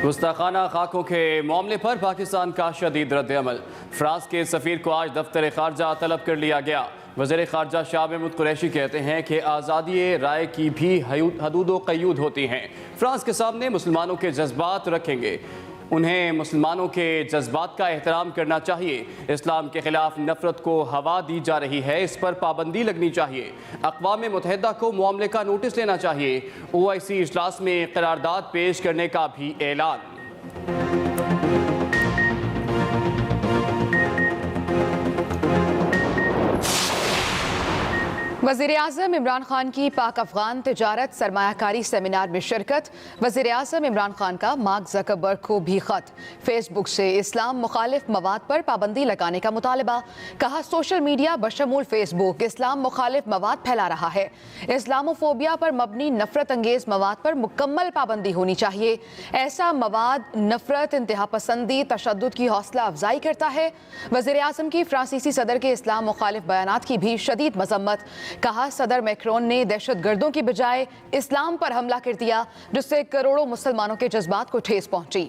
گستاخانہ خاکوں کے معاملے پر پاکستان کا شدید رد عمل۔ فرانس کے سفیر کو آج دفتر خارجہ طلب کر لیا گیا۔ وزیر خارجہ شاہ محمود قریشی کہتے ہیں کہ آزادی رائے کی بھی حدود و قیود ہوتی ہیں۔ فرانس کے سامنے مسلمانوں کے جذبات رکھیں گے، انہیں مسلمانوں کے جذبات کا احترام کرنا چاہیے۔ اسلام کے خلاف نفرت کو ہوا دی جا رہی ہے، اس پر پابندی لگنی چاہیے۔ اقوام متحدہ کو معاملے کا نوٹس لینا چاہیے۔ OIC اجلاس میں قرارداد پیش کرنے کا بھی اعلان۔ وزیر اعظم عمران خان کی پاک افغان تجارت سرمایہ کاری سیمینار میں شرکت۔ وزیر اعظم عمران خان کا مارک زکربرگ کو بھی خط۔ فیس بک سے اسلام مخالف مواد پر پابندی لگانے کا مطالبہ۔ کہا سوشل میڈیا بشمول فیس بک اسلام مخالف مواد پھیلا رہا ہے۔ اسلاموفوبیا پر مبنی نفرت انگیز مواد پر مکمل پابندی ہونی چاہیے۔ ایسا مواد نفرت، انتہا پسندی، تشدد کی حوصلہ افزائی کرتا ہے۔ وزیر اعظم کی فرانسیسی صدر کے اسلام مخالف بیانات کی بھی شدید مذمت۔ کہا صدر میکرون نے دہشت گردوں کی بجائے اسلام پر حملہ کر دیا، جس سے کروڑوں مسلمانوں کے جذبات کو ٹھیس پہنچی۔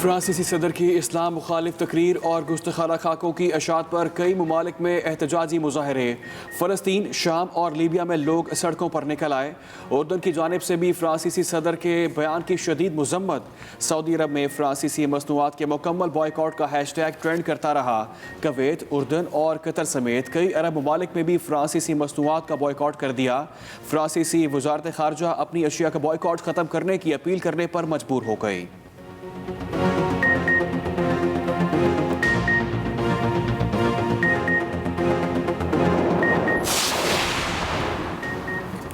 فرانسیسی صدر کی اسلام مخالف تقریر اور گستاخانہ خاکوں کی اشاعت پر کئی ممالک میں احتجاجی مظاہرے۔ فلسطین، شام اور لیبیا میں لوگ سڑکوں پر نکل آئے۔ اردن کی جانب سے بھی فرانسیسی صدر کے بیان کی شدید مذمت۔ سعودی عرب میں فرانسیسی مصنوعات کے مکمل بائیکاٹ کا ہیش ٹیگ ٹرینڈ کرتا رہا۔ کویت، اردن اور قطر سمیت کئی عرب ممالک میں بھی فرانسیسی مصنوعات کا بائیکاٹ کر دیا۔ فرانسیسی وزارت خارجہ اپنی اشیاء کا بائیکاٹ ختم کرنے کی اپیل کرنے پر مجبور ہو گئی۔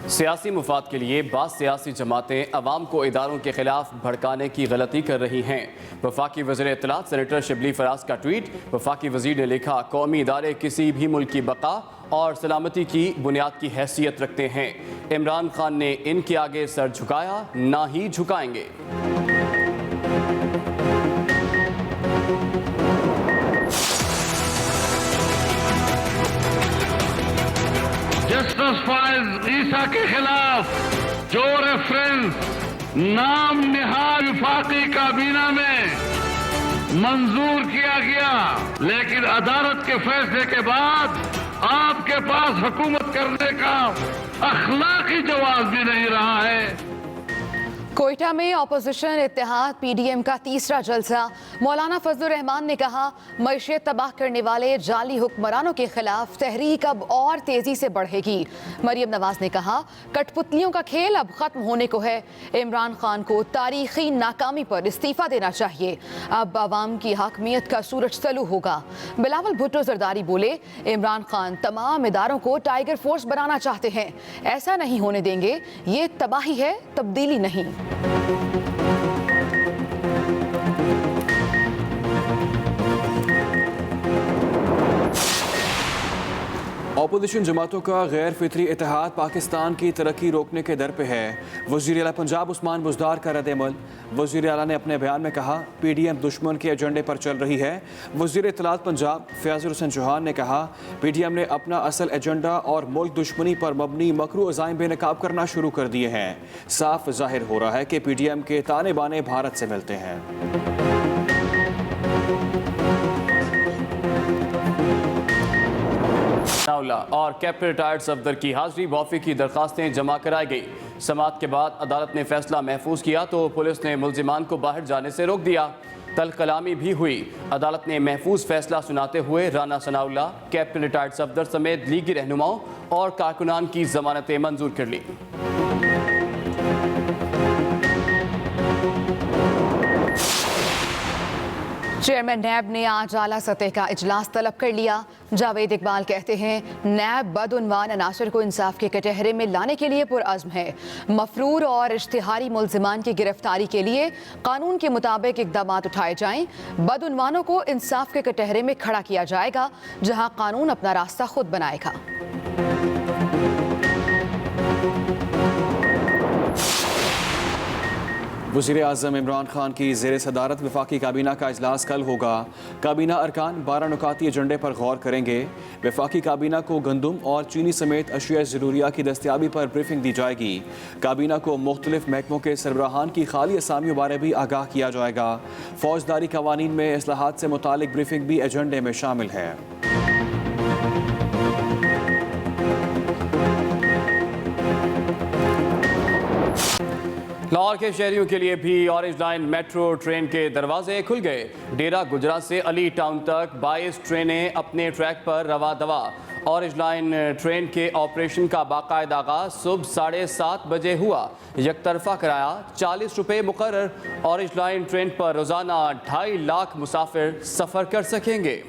سیاسی مفاد کے لیے بعض سیاسی جماعتیں عوام کو اداروں کے خلاف بھڑکانے کی غلطی کر رہی ہیں۔ وفاقی وزیر اطلاعات سینیٹر شبلی فراز کا ٹویٹ۔ وفاقی وزیر نے لکھا قومی ادارے کسی بھی ملک کی بقا اور سلامتی کی بنیاد کی حیثیت رکھتے ہیں۔ عمران خان نے ان کے آگے سر جھکایا، نہ ہی جھکائیں گے۔ جسٹس فائز عیسیٰ کے خلاف جو ریفرنس نام نہاد وفاقی کابینہ میں منظور کیا گیا، لیکن عدالت کے فیصلے کے بعد آپ کے پاس حکومت کرنے کا اخلاقی جواز بھی نہیں رہا ہے۔ کوئٹہ میں اپوزیشن اتحاد PDM کا تیسرا جلسہ۔ مولانا فضل الرحمان نے کہا معیشت تباہ کرنے والے جعلی حکمرانوں کے خلاف تحریک اب اور تیزی سے بڑھے گی۔ مریم نواز نے کہا کٹ پتلیوں کا کھیل اب ختم ہونے کو ہے۔ عمران خان کو تاریخی ناکامی پر استعفیٰ دینا چاہیے، اب عوام کی حاکمیت کا سورج طلوع ہوگا۔ بلاول بھٹو زرداری بولے عمران خان تمام اداروں کو ٹائیگر فورس بنانا چاہتے ہیں، ایسا نہیں ہونے دیں گے، یہ تباہی ہے، تبدیلی نہیں۔ اپوزیشن جماعتوں کا غیر فطری اتحاد پاکستان کی ترقی روکنے کے در پہ ہے۔ وزیر اعلیٰ پنجاب عثمان بزدار کا رد عمل۔ وزیر اعلیٰ نے اپنے بیان میں کہا PDM دشمن کے ایجنڈے پر چل رہی ہے۔ وزیر اطلاعات پنجاب فیاض الحسن چوہان نے کہا PDM نے اپنا اصل ایجنڈا اور ملک دشمنی پر مبنی مکروہ عزائم بے نقاب کرنا شروع کر دیے ہیں۔ صاف ظاہر ہو رہا ہے کہ PDM کے تانے بانے بھارت سے ملتے ہیں۔ اور کیپٹن ریٹائرڈ صفدر کی حاضری وافی کی درخواستیں جمع کرائی گئی۔ سماعت کے بعد عدالت نے فیصلہ محفوظ کیا تو پولیس نے ملزمان کو باہر جانے سے روک دیا۔ تلخ کلامی بھی ہوئی۔ عدالت نے محفوظ فیصلہ سناتے ہوئے رانا ثناء اللہ، کیپٹن ریٹائرڈ صفدر سمیت لیگی رہنماؤں اور کارکنان کی ضمانتیں منظور کر لی۔ چیئرمین نیب نے آج اعلیٰ سطح کا اجلاس طلب کر لیا۔ جاوید اقبال کہتے ہیں نیب بدعنوان عناصر کو انصاف کے کٹہرے میں لانے کے لیے پرعزم ہے۔ مفرور اور اشتہاری ملزمان کی گرفتاری کے لیے قانون کے مطابق اقدامات اٹھائے جائیں۔ بدعنوانوں کو انصاف کے کٹہرے میں کھڑا کیا جائے گا، جہاں قانون اپنا راستہ خود بنائے گا۔ وزیر اعظم عمران خان کی زیر صدارت وفاقی کابینہ کا اجلاس کل ہوگا۔ کابینہ ارکان 12 نکاتی ایجنڈے پر غور کریں گے۔ وفاقی کابینہ کو گندم اور چینی سمیت اشیاء ضروریہ کی دستیابی پر بریفنگ دی جائے گی۔ کابینہ کو مختلف محکموں کے سربراہان کی خالی اسامیوں بارے بھی آگاہ کیا جائے گا۔ فوجداری قوانین میں اصلاحات سے متعلق بریفنگ بھی ایجنڈے میں شامل ہے۔ لاہور کے شہریوں کے لیے بھی اورنج لائن میٹرو ٹرین کے دروازے کھل گئے۔ ڈیرہ گجرا سے علی ٹاؤن تک 22 ٹرینیں اپنے ٹریک پر رواں دواں۔ اورنج لائن ٹرین کے آپریشن کا باقاعدہ آغاز صبح 7:30 بجے ہوا۔ یک طرفہ کرایہ 40 روپے مقرر۔ اورنج لائن ٹرین پر روزانہ 2.5 لاکھ مسافر سفر کر سکیں گے۔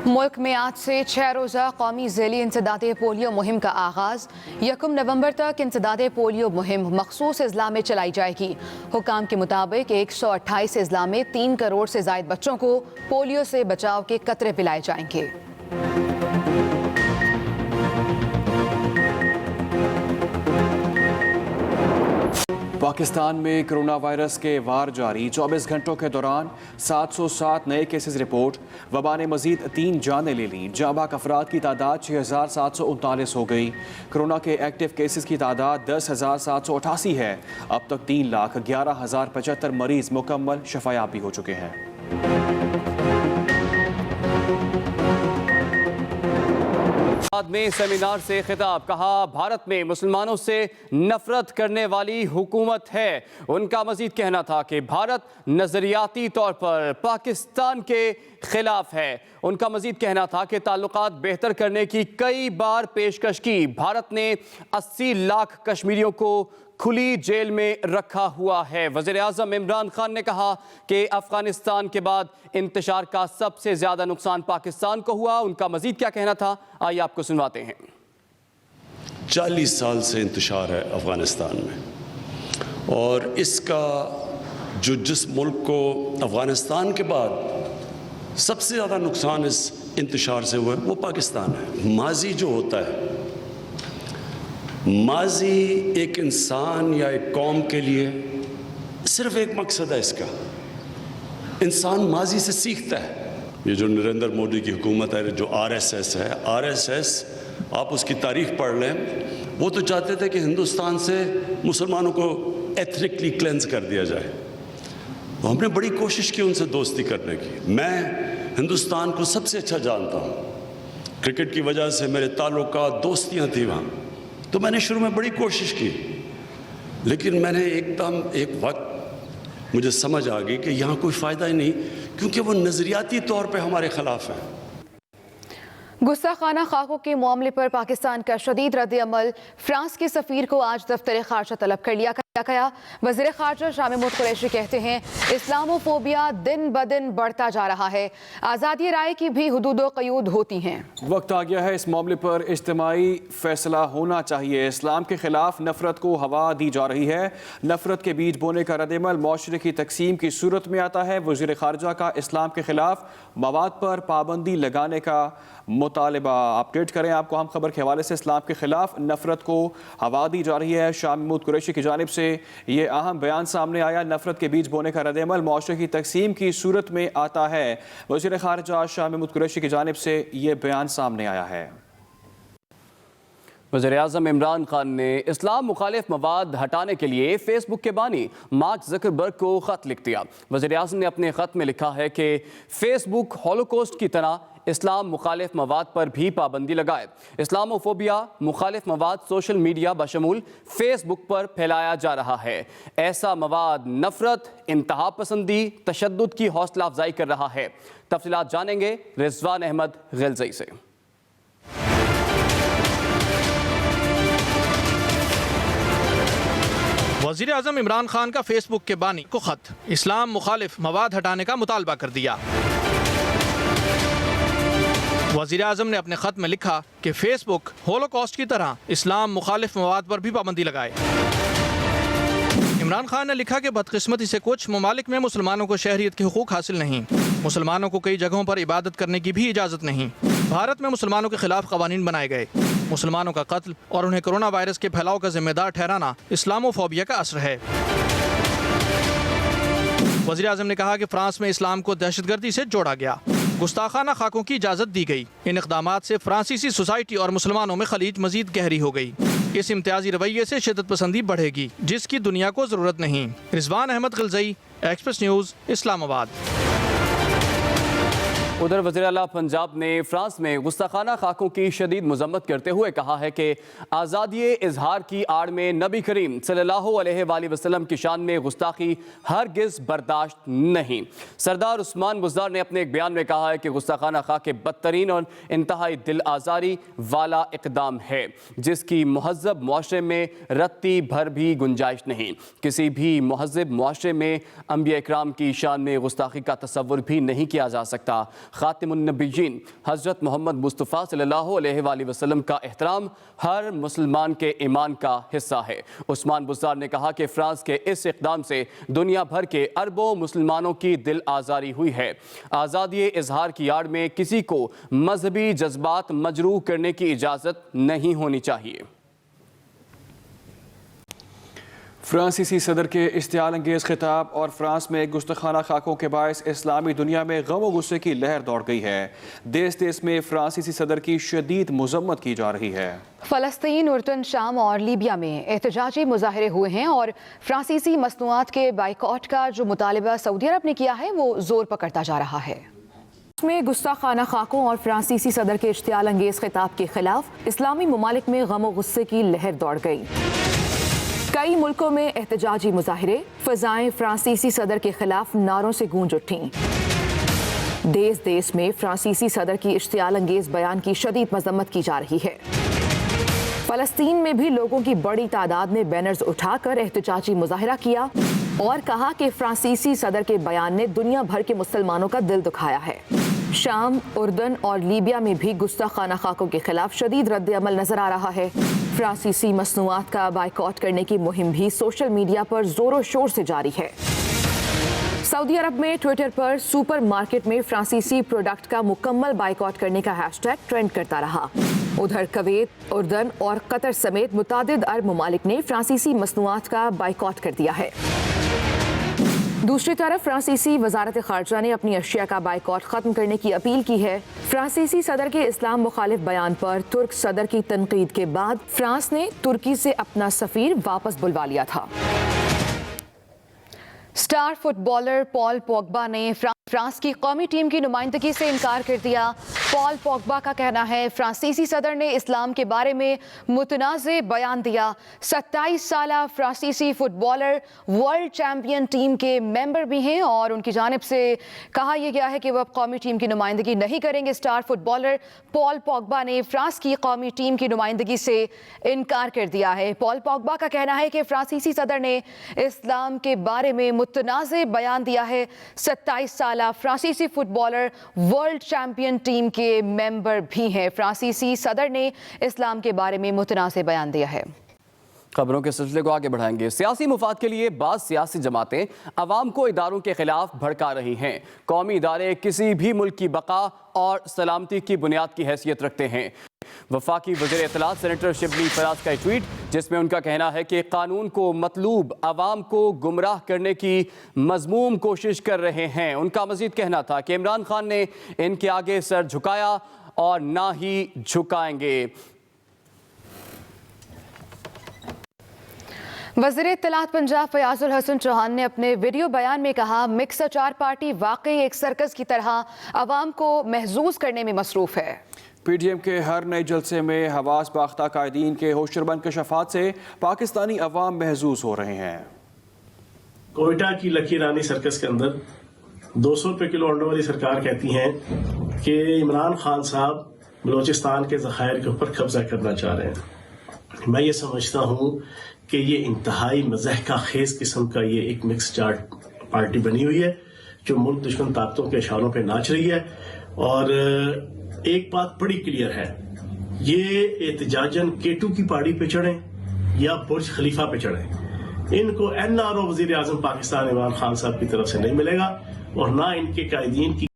ملک میں آج سے 6 روزہ قومی ذیلی انسداد پولیو مہم کا آغاز۔ 1 نومبر تک انسداد پولیو مہم مخصوص اضلاع میں چلائی جائے گی۔ حکام کے مطابق 128 اضلاع میں 3 کروڑ سے زائد بچوں کو پولیو سے بچاؤ کے قطرے پلائے جائیں گے۔ پاکستان میں کرونا وائرس کے وار جاری۔ 24 گھنٹوں کے دوران 707 نئے کیسز رپورٹ۔ وبا نے مزید 3 جانیں لے لیں۔ جاں بحق افراد کی تعداد 6739 ہو گئی۔ کرونا کے ایکٹیو کیسز کی تعداد 10,788 ہے۔ اب تک 3,11,075 مریض مکمل شفایابی ہو چکے ہیں۔ میں سیمینار سے خطاب، کہا بھارت میں مسلمانوں سے نفرت کرنے والی حکومت ہے۔ ان کا مزید کہنا تھا کہ بھارت نظریاتی طور پر پاکستان کے خلاف ہے۔ ان کا مزید کہنا تھا کہ تعلقات بہتر کرنے کی کئی بار پیشکش کی۔ بھارت نے 80 لاکھ کشمیریوں کو کھلی جیل میں رکھا ہوا ہے۔ وزیر اعظم عمران خان نے کہا کہ افغانستان کے بعد انتشار کا سب سے زیادہ نقصان پاکستان کو ہوا۔ ان کا مزید کیا کہنا تھا، آئیے آپ کو سنواتے ہیں۔ 40 سال سے انتشار ہے افغانستان میں، اور اس کا جس ملک کو افغانستان کے بعد سب سے زیادہ نقصان اس انتشار سے ہوا ہے وہ پاکستان ہے۔ ماضی جو ہوتا ہے، ماضی ایک انسان یا ایک قوم کے لیے صرف ایک مقصد ہے، اس کا انسان ماضی سے سیکھتا ہے۔ یہ جو نریندر مودی کی حکومت ہے، جو RSS ہے، RSS آپ اس کی تاریخ پڑھ لیں، وہ تو چاہتے تھے کہ ہندوستان سے مسلمانوں کو ایتھنکلی کلینز کر دیا جائے۔ ہم نے بڑی کوشش کی ان سے دوستی کرنے کی۔ میں ہندوستان کو سب سے اچھا جانتا ہوں، کرکٹ کی وجہ سے میرے تعلقات، دوستیاں تھیں وہاں، تو میں نے شروع میں بڑی کوشش کی، لیکن میں نے ایک وقت مجھے سمجھ آ گئی کہ یہاں کوئی فائدہ ہی نہیں، کیونکہ وہ نظریاتی طور پہ ہمارے خلاف ہیں۔ گستاخانہ خاکوں کے معاملے پر پاکستان کا شدید رد عمل۔ فرانس کے سفیر کو آج دفتر خارجہ طلب کر لیا گیا۔ وزیر خارجہ شاہ محمود قریشی کہتے ہیں اسلامو فوبیا دن بدن بڑھتا جا رہا ہے، آزادی رائے کی بھی حدود و قیود ہوتی ہیں۔ وقت آ گیا ہے اس معاملے پر اجتماعی فیصلہ ہونا چاہیے۔ اسلام کے خلاف نفرت کو ہوا دی جا رہی ہے۔ نفرت کے بیج بونے کا رد عمل معاشرے کی تقسیم کی صورت میں آتا ہے۔ وزیر خارجہ کا اسلام کے خلاف مواد پر پابندی لگانے کا مطالبہ۔ اپڈیٹ کریں آپ کو ہم خبر کے حوالے سے۔ اسلام کے خلاف نفرت کو ہوا دی جا رہی ہے۔ شاہ محمود قریشی کی جانب سے یہ اہم بیان سامنے آیا۔ نفرت کے بیج بونے کا رد عمل معاشرے کی تقسیم کی صورت میں آتا ہے۔ وزیر خارجہ شاہ محمود قریشی کی جانب سے یہ بیان سامنے آیا ہے۔ وزیر اعظم عمران خان نے اسلام مخالف مواد ہٹانے کے لیے فیس بک کے بانی مارک زکربرگ کو خط لکھ دیا۔ وزیر اعظم نے اپنے خط میں لکھا ہے کہ فیس بک ہولوکوسٹ کی طرح اسلام مخالف مواد پر بھی پابندی لگائے۔ اسلامو فوبیا مخالف مواد سوشل میڈیا بشمول فیس بک پر پھیلایا جا رہا ہے۔ ایسا مواد نفرت، انتہا پسندی، تشدد کی حوصلہ افزائی کر رہا ہے۔ تفصیلات جانیں گے رضوان احمد غلزئی سے۔ وزیر اعظم عمران خان کا فیس بک کے بانی کو خط، اسلام مخالف مواد ہٹانے کا مطالبہ کر دیا۔ وزیر اعظم نے اپنے خط میں لکھا کہ فیس بک ہولوکاسٹ کی طرح اسلام مخالف مواد پر بھی پابندی لگائے۔ عمران خان نے لکھا کہ بدقسمتی سے کچھ ممالک میں مسلمانوں کو شہریت کے حقوق حاصل نہیں، مسلمانوں کو کئی جگہوں پر عبادت کرنے کی بھی اجازت نہیں، بھارت میں مسلمانوں کے خلاف قوانین بنائے گئے، مسلمانوں کا قتل اور انہیں کرونا وائرس کے پھیلاؤ کا ذمہ دار ٹھہرانا اسلاموفوبیا کا اثر ہے۔ وزیر اعظم نے کہا کہ فرانس میں اسلام کو دہشت گردی سے جوڑا گیا، گستاخانہ خاکوں کی اجازت دی گئی، ان اقدامات سے فرانسیسی سوسائٹی اور مسلمانوں میں خلیج مزید گہری ہو گئی، اس امتیازی رویے سے شدت پسندی بڑھے گی جس کی دنیا کو ضرورت نہیں۔ رضوان احمد غلزئی، ایکسپریس نیوز، اسلام آباد۔ ادھر وزیر اعلیٰ پنجاب نے فرانس میں گستاخانہ خاکوں کی شدید مذمت کرتے ہوئے کہا ہے کہ آزادی اظہار کی آڑ میں نبی کریم صلی اللہ علیہ وآلہ وسلم کی شان میں گستاخی ہرگز برداشت نہیں۔ سردار عثمان بزدار نے اپنے ایک بیان میں کہا ہے کہ گستاخانہ خاکے بدترین اور انتہائی دل آزاری والا اقدام ہے جس کی مہذب معاشرے میں رتی بھر بھی گنجائش نہیں۔ کسی بھی مہذب معاشرے میں انبیاء اکرام کی شان میں گستاخی کا تصور بھی نہیں کیا جا سکتا۔ خاتم النبیین حضرت محمد مصطفیٰ صلی اللہ علیہ وآلہ وسلم کا احترام ہر مسلمان کے ایمان کا حصہ ہے۔ عثمان بزدار نے کہا کہ فرانس کے اس اقدام سے دنیا بھر کے اربوں مسلمانوں کی دل آزاری ہوئی ہے۔ آزادی اظہار کی آڑ میں کسی کو مذہبی جذبات مجروح کرنے کی اجازت نہیں ہونی چاہیے۔ فرانسیسی صدر کے اشتعال انگیز خطاب اور فرانس میں گستاخانہ خاکوں کے باعث اسلامی دنیا میں غم و غصے کی لہر دوڑ گئی ہے۔ دیس دیس میں فرانسیسی صدر کی شدید مذمت کی جا رہی ہے۔ فلسطین، اردن، شام اور لیبیا میں احتجاجی مظاہرے ہوئے ہیں اور فرانسیسی مصنوعات کے بائیکاٹ کا جو مطالبہ سعودی عرب نے کیا ہے وہ زور پکڑتا جا رہا ہے۔ اس میں گستاخانہ خاکوں اور فرانسیسی صدر کے اشتعال انگیز خطاب کے خلاف اسلامی ممالک میں غم و غصے کی لہر دوڑ گئی۔ کئی ملکوں میں احتجاجی مظاہرے، فضائیں فرانسیسی صدر کے خلاف نعروں سے گونج اٹھیں۔ دیس دیس میں فرانسیسی صدر کی اشتعال انگیز بیان کی شدید مذمت کی جا رہی ہے۔ فلسطین میں بھی لوگوں کی بڑی تعداد نے بینرز اٹھا کر احتجاجی مظاہرہ کیا اور کہا کہ فرانسیسی صدر کے بیان نے دنیا بھر کے مسلمانوں کا دل دکھایا ہے۔ شام، اردن اور لیبیا میں بھی گستاخانہ خاکوں کے خلاف شدید رد عمل نظر آ رہا ہے۔ فرانسیسی مصنوعات کا بائیکاٹ کرنے کی مہم بھی سوشل میڈیا پر زور و شور سے جاری ہے۔ سعودی عرب میں ٹویٹر پر سپر مارکیٹ میں فرانسیسی پروڈکٹ کا مکمل بائیکاٹ کرنے کا ہیش ٹیگ ٹرینڈ کرتا رہا۔ ادھر کویت، اردن اور قطر سمیت متعدد عرب ممالک نے فرانسیسی مصنوعات کا بائیکاٹ کر دیا ہے۔ دوسری طرف فرانسیسی وزارت خارجہ نے اپنی اشیاء کا بائیکاٹ ختم کرنے کی اپیل کی ہے۔ فرانسیسی صدر کے اسلام مخالف بیان پر ترک صدر کی تنقید کے بعد فرانس نے ترکی سے اپنا سفیر واپس بلوا لیا تھا۔ اسٹار فٹ بالر پال پوگبا نے فرانس کی قومی ٹیم کی نمائندگی سے انکار کر دیا۔ پال پوگبا کا کہنا ہے فرانسیسی صدر نے اسلام کے بارے میں متنازع بیان دیا۔ 27 سالہ فرانسیسی footballer world champion team کے ممبر بھی ہیں اور ان کی جانب سے کہا یہ گیا ہے کہ وہ اب قومی ٹیم کی نمائندگی نہیں کریں گے۔ اسٹار فٹ بالر پال پوگبا نے فرانس کی قومی ٹیم کی نمائندگی سے انکار کر دیا ہے۔ پال پوگبا کا کہنا ہے کہ فرانسیسی صدر نے اسلام کے بارے میں متنازع بیان دیا ہے۔ 27 سالہ فرانسیسی footballer world champion team کے ممبر بھی ہیں۔ فرانسیسی صدر نے اسلام کے بارے میں متنازع بیان دیا ہے۔ خبروں کے سلسلے کو آگے بڑھائیں گے۔ سیاسی مفاد کے لیے بعض سیاسی جماعتیں عوام کو اداروں کے خلاف بھڑکا رہی ہیں۔ قومی ادارے کسی بھی ملک کی بقا اور سلامتی کی بنیاد کی حیثیت رکھتے ہیں۔ وفاقی وزیر اطلاعات سینیٹر شبلی فراز کا ایک ٹویٹ جس میں ان کا کہنا ہے کہ قانون کو مطلوب عوام کو گمراہ کرنے کی مذموم کوشش کر رہے ہیں۔ ان کا مزید کہنا تھا کہ عمران خان نے ان کے آگے سر جھکایا اور نہ ہی جھکائیں گے۔ وزیر اطلاعات پنجاب فیاض الحسن چوہان نے اپنے ویڈیو بیان میں کہا مکس اچار پارٹی واقعی ایک سرکس کی طرح عوام کو محظوظ کرنے میں مصروف ہے۔ پی ڈی ایم کے ہر نئے جلسے میں حواس باختہ قائدین کے ہوشربند کشفات سے پاکستانی عوام محظوظ ہو رہے ہیں۔ کوئٹہ کی لکی رانی سرکس کے اندر 200 روپے کلو انڈوں والی سرکار کہتی ہیں کہ عمران خان صاحب بلوچستان کے ذخائر کے اوپر قبضہ کرنا چاہ رہے ہیں۔ میں یہ سمجھتا ہوں کہ یہ انتہائی مضحکہ خیز قسم کا یہ ایک مکس چارٹ پارٹی بنی ہوئی ہے جو ملک دشمن طاقتوں کے اشاروں پہ ناچ رہی ہے۔ اور ایک بات بڑی کلیئر ہے، یہ احتجاجاً K2 کی پہاڑی پہ چڑھیں یا برج خلیفہ پہ چڑھیں، ان کو NRO وزیر اعظم پاکستان عمران خان صاحب کی طرف سے نہیں ملے گا اور نہ ان کے قائدین کی